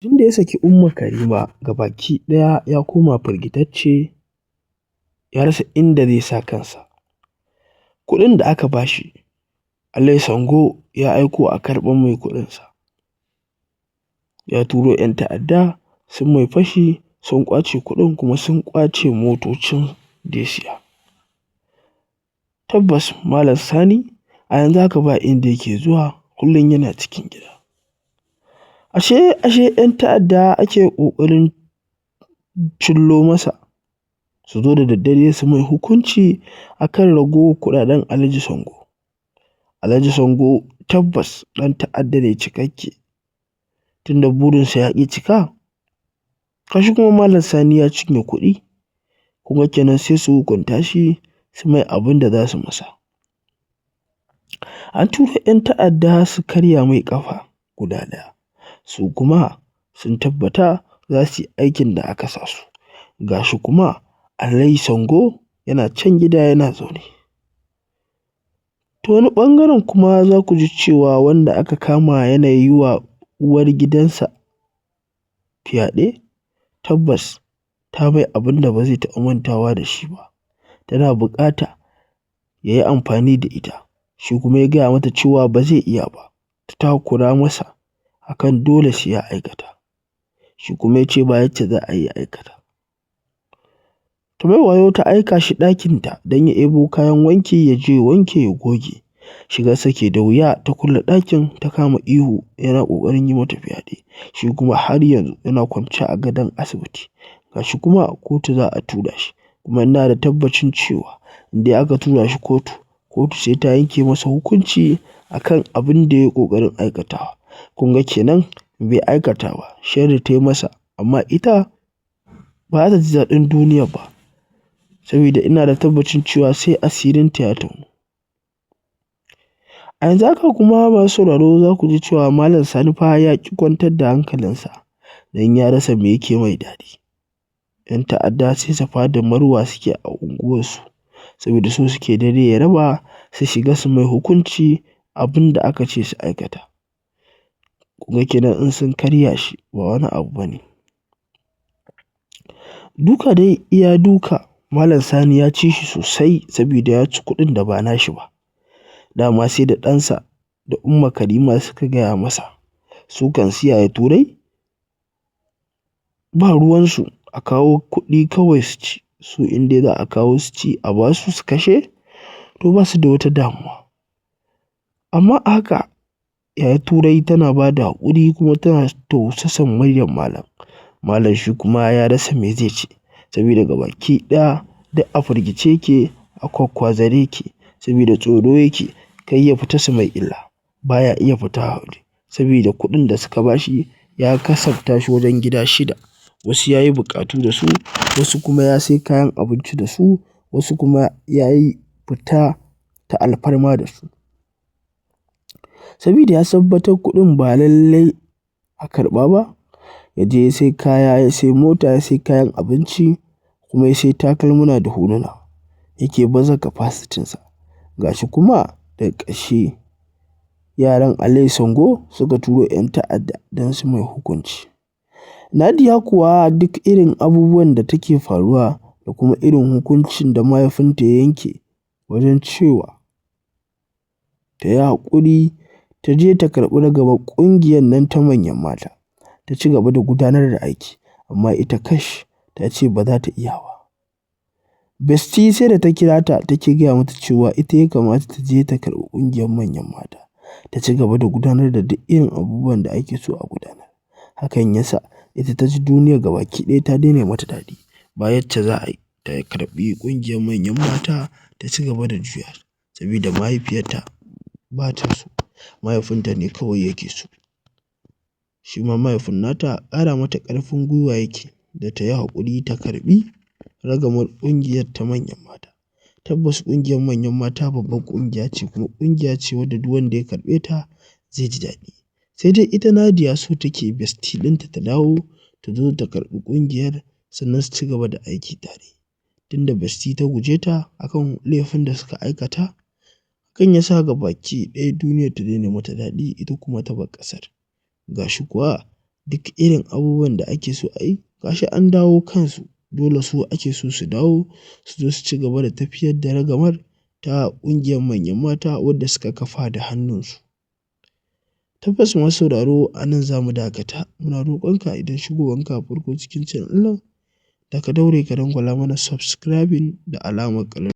Tun da ya saki Umma Karima gabaki ɗaya ya koma firgitacce, ya rasa inda zai sa kansa. Kuɗin da aka bashi, Alhaji Sango ya aiko a karɓar mai kuɗinsa. Ya turo 'yan ta'adda sun mai fashi, sun ƙwace kuɗin kuma sun ƙwace motocin da ya siya. Tabbas Malam Sani a yanzu haka ba inda yake zuwa, kullum yana cikin gida. Ashe 'yan ta'adda ake ƙoƙarin cillo masa, su zo da daddare su mai hukunci a kan ragowar kuɗaɗen Alhaji Sango. Alhaji Sango tabbas ɗan ta'adda ne cikakke, tunda burinsa ya ƙi cika. Gashi kuma Malam Sani ya cinye kuɗi, kuma kenan sai su hukunta shi su mai abin da za su masa. An tura 'yan ta'adda su karya mai ƙafa guda ɗaya, su kuma sun tabbata za su yi aikin da aka sa su. Gashi kuma Alhaji Sango yana can gida yana zaune. Ta wani ɓangaren kuma za ku ji cewa wanda aka kama yana yi wa uwargidansa fyaɗe, tabbas ta mai abin da ba zai taɓa mantawa da shi ba. Tana buƙata ya yi amfani da ita, shi kuma ya gaya mata cewa ba zai iya ba. Ta takura masa a kan dole sai ya aikata, shi kuma ya ce ba yacce za a yi ya aikata. Ta mai wayo ta aika shi ɗakinta don ya ɗebo kayan wanki ya je ya wanke ya goge. Shigarsa ke da wuya, ta kulle ɗakin ta kama ihu yana ƙoƙarin yi mata fyaɗe, shi kuma har yanzu yana kwance a gadon asibiti. Gashi kuma kotu za a tura shi, kuma ina da tabbacin cewa in dai aka tura shi kotu, kotu sai ta yanke masa hukunci a kan abin da ya yi ƙoƙarin aikatawa. Kun ga kenan bai aikata ba, sharri ta yi masa, amma ita ba za ta ji daɗin duniya ba, saboda ina da tabbacin cewa sai asirinta ya tonu. A yanzu haka kuma masu sauraro za ku ji cewa Malam Sani fa ya ƙi kwantar da hankalinsa don ya rasa me yake mai daɗi. 'Yan ta'adda sai safa da marwa suke a unguwarsu, saboda so suke dare ya raba su shiga su mai hukunci abin da aka ce su aikata. Kun ga kenan in sun karya shi ba wani abu ba ne. Duka dai iya duka Malam Sani ya ci shi sosai saboda ya ci kuɗin da ba nashi ba. Dama sai da ɗansa da Umma Karima suka gaya masa su kan su Yaya Turai ba ruwansu, a kawo kuɗi kawai su ci, su in dai za a kawo su ci a ba su su kashe, to ba su da wata damuwa. Amma a haka Yaya Turai tana ba da haƙuri kuma tana tausasan muryar Malam. Malam shi kuma ya rasa me zai ce, saboda gabaki ɗaya duk a firgice yake, a kwakkwazare yake, saboda tsoro yake kai ya fita su mai illa. Ba ya iya fita waje, saboda kuɗin da suka ba shi ya kasafta shi wajen gida 6. Wasu ya yi buƙatu da su, wasu kuma ya sai kayan abinci da su, wasu kuma ya yi fita ta alfarma da su. Saboda ya tabbatar kuɗin ba lallai a karɓa ba, ya je ya sai kaya, ya sai mota, ya sai kayan abinci, kuma ya sai takalmuna da huluna, yake baza kafasitinsa. Gashi kuma daga ƙarshe yaran Alhaji Sango suka turo 'yan ta'adda don su mai hukunci. Nadiya kuwa duk irin abubuwan da take faruwa da kuma irin hukuncin da mahaifinta ya yanke wajen cewa ta yi haƙuri ta je ta karɓi ragamar ƙungiyar nan ta manyan mata, ta ci gaba da gudanar da aiki, amma ita kash ta ce ba za ta iya ba. Bestie sai da ta kira ta take gaya mata cewa ita ya kamata ta je ta karɓi ƙungiyar manyan mata, ta ci gaba da gudanar da duk irin abubuwan da ake so a gudanar. Hakan ya sa ita ta ji duniya gabaki ɗaya ta daina mata daɗi. Ba yacce za a yi ta karɓi ƙungiyar manyan mata ta ci gaba da juya, saboda mahaifiyarta ba ta so, mahaifinta ne kawai yake so. Shi ma mahaifin nata ƙara mata ƙarfin gwiwa yake da ta yi haƙuri ta karɓi ragamar ƙungiyar ta manyan mata. Tabbas ƙungiyar manyan mata babbar ƙungiya ce, kuma ƙungiya ce wadda duk wanda ya karɓe ta zai ji daɗi. Sai dai ita Nadiya so take bestie ɗinta ta dawo ta zo ta karɓi ƙungiyar, sannan su ci gaba da aiki tare. Tunda bestie ta guje ta akan laifin da suka aikata, hakan ya sa gabaki ɗaya duniyar ta daina mata daɗi, ita kuma ta bar ƙasar. Gashi kuwa duk irin abubuwan da ake so a yi gashi an dawo kansu. Dole su ake so su dawo su zo su ci gaba da tafiyar da ragamar ta ƙungiyar manyan mata wadda suka kafa da hannunsu. Tabbas masu sauraro a nan za mu dakata. Muna roƙonka idan shigowanka farko cikin channel ɗin nan da ka daure ka dangwala mana subscribing da alamar ƙarar.